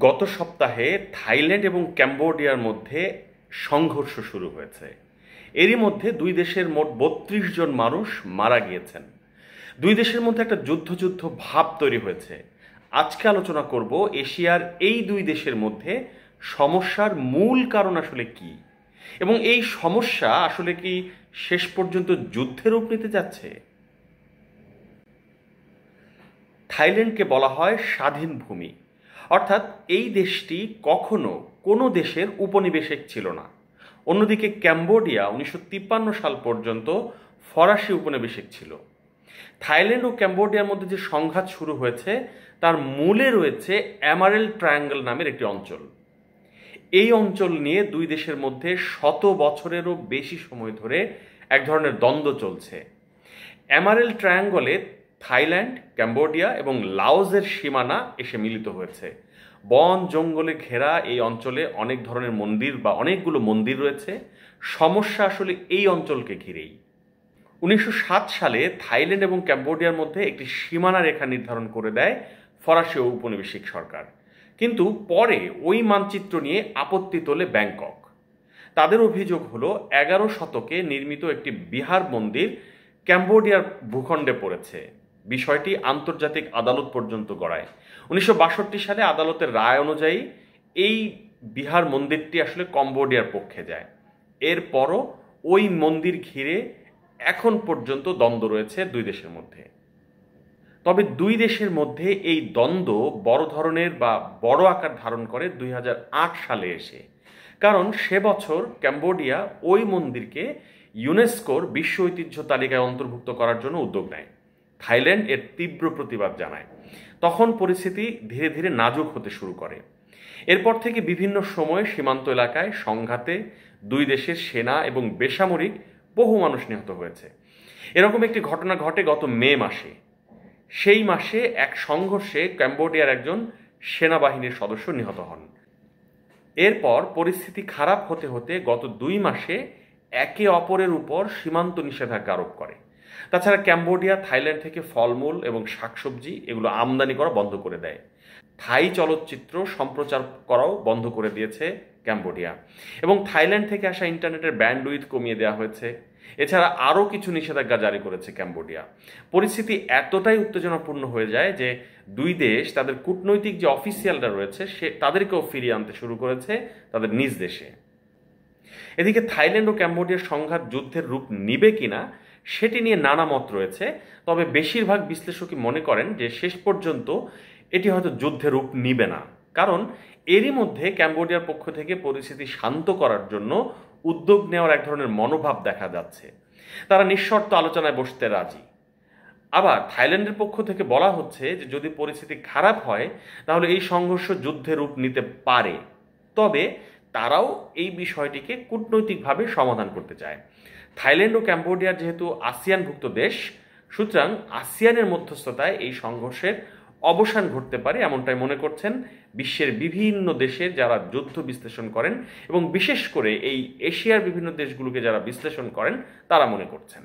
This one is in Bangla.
গত সপ্তাহে থাইল্যান্ড এবং ক্যাম্বোডিয়ার মধ্যে সংঘর্ষ শুরু হয়েছে। এরই মধ্যে দুই দেশের মোট ৩২ জন মানুষ মারা গিয়েছেন। দুই দেশের মধ্যে একটা যুদ্ধ ভাব তৈরি হয়েছে। আজকে আলোচনা করব এশিয়ার এই দুই দেশের মধ্যে সমস্যার মূল কারণ আসলে কি, এবং এই সমস্যা আসলে কি শেষ পর্যন্ত যুদ্ধের রূপ নিতে যাচ্ছে। থাইল্যান্ডকে বলা হয় স্বাধীন ভূমি, অর্থাৎ এই দেশটি কখনো কোনো দেশের উপনিবেশিক ছিল না। অন্যদিকে ক্যাম্বোডিয়া ১৯৫৩ সাল পর্যন্ত ফরাসি উপনিবেশিক ছিল। থাইল্যান্ড ও ক্যাম্বোডিয়ার মধ্যে যে সংঘাত শুরু হয়েছে তার মূলে রয়েছে এমারেল্ড ট্রায়াঙ্গল নামের একটি অঞ্চল। এই অঞ্চল নিয়ে দুই দেশের মধ্যে ১০০ বছরেরও বেশি সময় ধরে এক ধরনের দ্বন্দ্ব চলছে। এমারেল্ড ট্রায়াঙ্গলে থাইল্যান্ড, ক্যাম্বোডিয়া এবং লাওসের সীমানা এসে মিলিত হয়েছে। বন জঙ্গলে ঘেরা এই অঞ্চলে অনেক ধরনের মন্দির বা অনেকগুলো মন্দির রয়েছে। সমস্যা আসলে এই অঞ্চলকে ঘিরেই। ১৯০৭ সালে থাইল্যান্ড এবং ক্যাম্বোডিয়ার মধ্যে একটি সীমানা রেখা নির্ধারণ করে দেয় ফরাসি ঔপনিবেশিক সরকার, কিন্তু পরে ওই মানচিত্র নিয়ে আপত্তি তোলে ব্যাংকক। তাদের অভিযোগ হলো ১১ শতকে নির্মিত একটি বিহার মন্দির ক্যাম্বোডিয়ার ভূখণ্ডে পড়েছে। বিষয়টি আন্তর্জাতিক আদালত পর্যন্ত গড়ায়। ১৯৬২ সালে আদালতের রায় অনুযায়ী এই বিহার মন্দিরটি আসলে কম্বোডিয়ার পক্ষে যায়। এরপরও ওই মন্দির ঘিরে এখন পর্যন্ত দ্বন্দ্ব রয়েছে দুই দেশের মধ্যে। তবে দুই দেশের মধ্যে এই দ্বন্দ্ব বড় ধরনের বা বড় আকার ধারণ করে ২০০৮ সালে এসে, কারণ সে বছর ক্যাম্বোডিয়া ওই মন্দিরকে ইউনেস্কোর বিশ্ব ঐতিহ্য তালিকায় অন্তর্ভুক্ত করার জন্য উদ্যোগ নেয়। থাইল্যান্ড এর তীব্র প্রতিবাদ জানায়। তখন পরিস্থিতি ধীরে ধীরে নাজুক হতে শুরু করে। এরপর থেকে বিভিন্ন সময়ে সীমান্ত এলাকায় সংঘাতে দুই দেশের সেনা এবং বেসামরিক বহু মানুষ নিহত হয়েছে। এরকম একটি ঘটনা ঘটে গত মে মাসে। সেই মাসে এক সংঘর্ষে ক্যাম্বোডিয়ার একজন সেনাবাহিনীর সদস্য নিহত হন। এরপর পরিস্থিতি খারাপ হতে হতে গত ২ মাসে একে অপরের উপর সীমান্ত নিষেধাজ্ঞা আরোপ করে। তাছাড়া ক্যাম্বোডিয়া থাইল্যান্ড থেকে ফলমূল এবং শাকসবজি এগুলো আমদানি করা বন্ধ করে দেয়। থাই চলচ্চিত্র সম্প্রচার করাও বন্ধ করে দিয়েছে ক্যাম্বোডিয়া, এবং থাইল্যান্ড থেকে আসা ইন্টারনেটের ব্যান্ডউইথ কমিয়ে দেওয়া হয়েছে। এছাড়া আরও কিছু নিষেধাজ্ঞা জারি করেছে ক্যাম্বোডিয়া। পরিস্থিতি এতটাই উত্তেজনাপূর্ণ হয়ে যায় যে দুই দেশ তাদের কূটনৈতিক যে অফিসিয়ালরা রয়েছে তাদেরকেও ফিরিয়ে আনতে শুরু করেছে তাদের নিজ দেশে। এদিকে থাইল্যান্ড ও ক্যাম্বোডিয়ার সংঘাত যুদ্ধের রূপ নিবে কিনা সেটি নিয়ে নানা মত রয়েছে। তবে বেশিরভাগ বিশ্লেষকই মনে করেন যে শেষ পর্যন্ত এটি হয়তো যুদ্ধের রূপ নিবে না, কারণ এরই মধ্যে ক্যাম্বোডিয়ার পক্ষ থেকে পরিস্থিতি শান্ত করার জন্য উদ্যোগ নেওয়ার এক ধরনের মনোভাব দেখা যাচ্ছে। তারা নিঃশর্ত আলোচনায় বসতে রাজি। আবার থাইল্যান্ডের পক্ষ থেকে বলা হচ্ছে যে যদি পরিস্থিতি খারাপ হয় তাহলে এই সংঘর্ষ যুদ্ধের রূপ নিতে পারে, তবে তারাও এই বিষয়টিকে কূটনৈতিকভাবে সমাধান করতে চায়। থাইল্যান্ড ও ক্যাম্বোডিয়া যেহেতু আসিয়ানভুক্ত দেশ, সুতরাং আসিয়ানের মধ্যস্থতায় এই সংঘর্ষের অবসান ঘটতে পারে, এমনটাই মনে করছেন বিশ্বের বিভিন্ন দেশের যারা যুদ্ধ বিশ্লেষণ করেন, এবং বিশেষ করে এই এশিয়ার বিভিন্ন দেশগুলোকে যারা বিশ্লেষণ করেন তারা মনে করছেন।